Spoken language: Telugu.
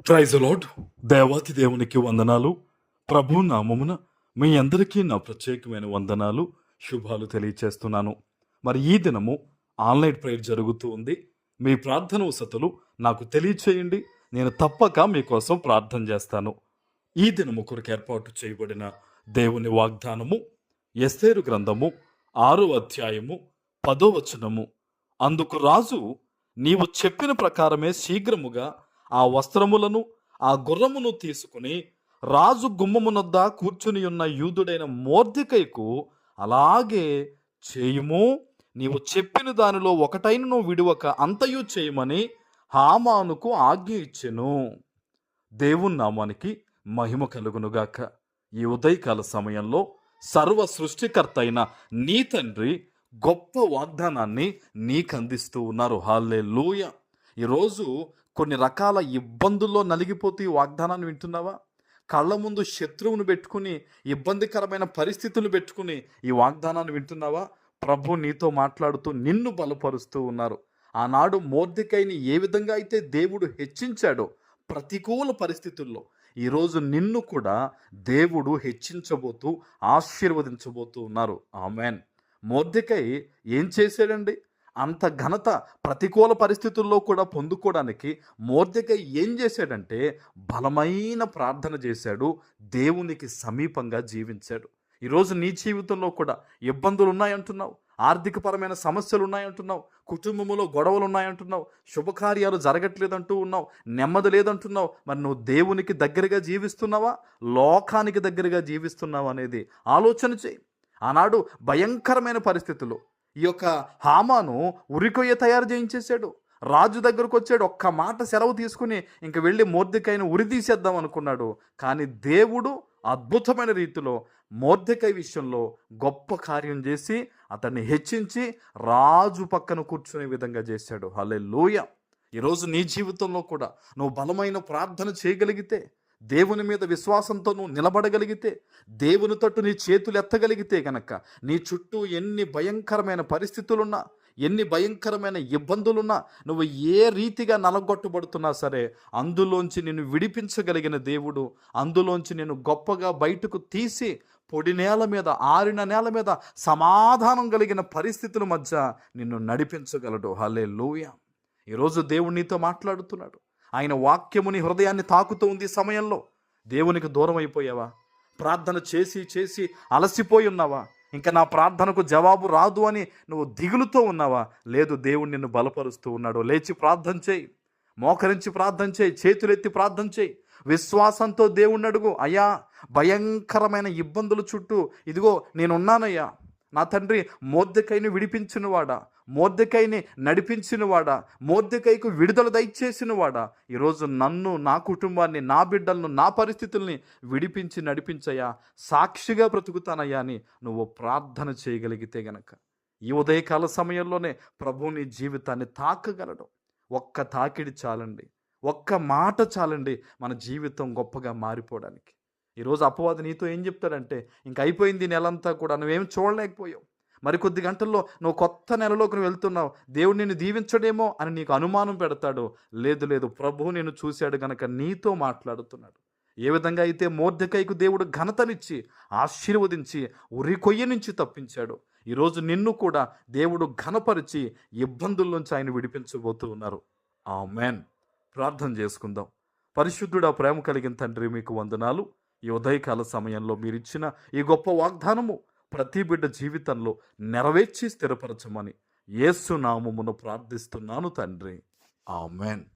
Praise lord. దేవాతి దేవునికి వందనాలు. ప్రభు నామమున మీ అందరికీ నా ప్రత్యేకమైన వందనాలు, శుభాలు తెలియచేస్తున్నాను. మరి ఈ దినము ఆన్లైన్ ప్రేయర్ జరుగుతూ ఉంది. మీ ప్రార్థన వసతులు నాకు తెలియచేయండి, నేను తప్పక మీకోసం ప్రార్థన చేస్తాను. ఈ దినము కొరకు ఏర్పాటు చేయబడిన దేవుని వాగ్దానము ఎస్తేరు గ్రంథము 6వ అధ్యాయము 10వ వచనము. అందుకు రాజు, నీవు చెప్పిన ప్రకారమే శీఘ్రముగా ఆ వస్త్రములను ఆ గుర్రమును తీసుకుని రాజు గుమ్మమునొద్ద కూర్చుని ఉన్న యూదుడైన మొర్దెకైకు అలాగే చేయుము, నీవు చెప్పిన దానిలో ఒకటైనను విడువక అంతయు చేయమని హామానుకు ఆజ్ఞ ఇచ్చెను. దేవుని నామానికి మహిమ కలుగునుగాక. ఈ ఉదయకాల సమయంలో సర్వ సృష్టికర్త అయిన నీ తండ్రి గొప్ప వాగ్దానాన్ని నీకు అందిస్తూ ఉన్నారు. హల్లెలూయా. ఈరోజు కొన్ని రకాల ఇబ్బందుల్లో నలిగిపోతూ ఈ వాగ్దానాన్ని వింటున్నావా? కళ్ళ ముందు శత్రువును పెట్టుకుని, ఇబ్బందికరమైన పరిస్థితులు పెట్టుకుని ఈ వాగ్దానాన్ని వింటున్నావా? ప్రభు నీతో మాట్లాడుతూ నిన్ను బలపరుస్తూ ఉన్నారు. ఆనాడు మొర్దెకైని ఏ విధంగా అయితే దేవుడు హెచ్చించాడో ప్రతికూల పరిస్థితుల్లో ఈరోజు నిన్ను కూడా దేవుడు హెచ్చించబోతూ ఆశీర్వదించబోతూ ఉన్నారు. ఆమెన్. మొర్దెకై ఏం చేశాడండి? అంత ఘనత ప్రతికూల పరిస్థితుల్లో కూడా పొందుకోవడానికి మొర్దెకై ఏం చేశాడంటే బలమైన ప్రార్థన చేశాడు, దేవునికి సమీపంగా జీవించాడు. ఈరోజు నీ జీవితంలో కూడా ఇబ్బందులు ఉన్నాయంటున్నావు, ఆర్థికపరమైన సమస్యలు ఉన్నాయంటున్నావు, కుటుంబంలో గొడవలు ఉన్నాయంటున్నావు, శుభకార్యాలు జరగట్లేదంటూ ఉన్నావు, నెమ్మది లేదంటున్నావు. మరి నువ్వు దేవునికి దగ్గరగా జీవిస్తున్నావా, లోకానికి దగ్గరగా జీవిస్తున్నావా అనేది ఆలోచన చేయి. ఆనాడు భయంకరమైన పరిస్థితులు ఈ యొక్క హామాను ఉరికొయ్య తయారు చేయించేశాడు. రాజు దగ్గరకు వచ్చాడు, ఒక్క మాట సెలవు తీసుకుని ఇంక వెళ్ళి మొర్దెకైని ఉరి తీసేద్దాం అనుకున్నాడు. కానీ దేవుడు అద్భుతమైన రీతిలో మొర్దెకై విషయంలో గొప్ప కార్యం చేసి అతన్ని హెచ్చించి రాజు పక్కన కూర్చునే విధంగా చేశాడు. హల్లెలూయా. ఈరోజు నీ జీవితంలో కూడా నువ్వు బలమైన ప్రార్థన చేయగలిగితే, దేవుని మీద విశ్వాసంతో నువ్వు నిలబడగలిగితే, దేవుని తట్టు నీ చేతులు ఎత్తగలిగితే గనక నీ చుట్టూ ఎన్ని భయంకరమైన పరిస్థితులున్నా, ఎన్ని భయంకరమైన ఇబ్బందులున్నా, నువ్వు ఏ రీతిగా నలగొట్టబడుతున్నా సరే అందులోంచి నిన్ను విడిపించగలిగిన దేవుడు, అందులోంచి నిన్ను గొప్పగా బయటకు తీసి పొడి నేల మీద, ఆరిన నేల మీద సమాధానం కలిగిన పరిస్థితుల మధ్య నిన్ను నడిపించగలడు. హల్లెలూయా. ఈరోజు దేవుడు నీతో మాట్లాడుతున్నాడు. ఆయన వాక్యము నీ హృదయాన్ని తాకుతూ ఉంది. సమయంలో దేవునికి దూరం అయిపోయావా? ప్రార్థన చేసి చేసి అలసిపోయి ఉన్నావా? ఇంకా నా ప్రార్థనకు జవాబు రాదు అని నువ్వు దిగులుతో ఉన్నావా? లేదు, దేవుడు నిన్ను బలపరుస్తూ ఉన్నాడు. లేచి ప్రార్థన చేయి, మోకరించి ప్రార్థన చేయి, చేతులెత్తి ప్రార్థన చేయి, విశ్వాసంతో దేవుణ్ణి అడుగు. అయ్యా, భయంకరమైన ఇబ్బందుల చుట్టూ ఇదిగో నేనున్నానయ్యా. నా తండ్రి మొర్దెకైని విడిపించినవాడా, మొర్దెకైని నడిపించినవాడా, మొర్దెకైకు విడుదల దయచేసినవాడా, ఈరోజు నన్ను, నా కుటుంబాన్ని, నా బిడ్డలను, నా పరిస్థితుల్ని విడిపించి నడిపించయ్యా, సాక్షిగా బ్రతుకుతానయ్యా అని నువ్వు ప్రార్థన చేయగలిగితే గనక ఈ ఉదయకాల సమయంలోనే ప్రభు నీ జీవితాన్ని తాకగలడు. ఒక్క తాకిడి చాలండి, ఒక్క మాట చాలండి మన జీవితం గొప్పగా మారిపోవడానికి. ఈరోజు అపవాది నీతో ఏం చెప్తాడంటే, ఇంక అయిపోయింది నెలంతా కూడా, నువ్వేం చూడలేకపోయావు, మరికొద్ది గంటల్లో నువ్వు కొత్త నెలలోకి నువ్వు వెళ్తున్నావు, దేవుడు నిన్ను దీవించడేమో అని నీకు అనుమానం పెడతాడు. లేదు లేదు, ప్రభువు నిన్ను చూశాడు గనక నీతో మాట్లాడుతున్నాడు. ఏ విధంగా అయితే మొర్దెకైకు దేవుడు ఘనతనిచ్చి ఆశీర్వదించి ఉరికొయ్య నుంచి తప్పించాడు, ఈరోజు నిన్ను కూడా దేవుడు ఘనపరిచి ఇబ్బందుల నుంచి ఆయన విడిపించబోతూ ఉన్నారు. ఆమేన్. ప్రార్థన చేసుకుందాం. పరిశుద్ధుడా, ప్రేమ కలిగిన తండ్రి, మీకు వందనాలు. ఈ ఉదయకాల సమయంలో మీరిచ్చిన ఈ గొప్ప వాగ్దానము ప్రతి బిడ్డ జీవితంలో నెరవేర్చి స్థిరపరచమని యేసు నామమున ప్రార్థిస్తున్నాను తండ్రి. ఆమేన్.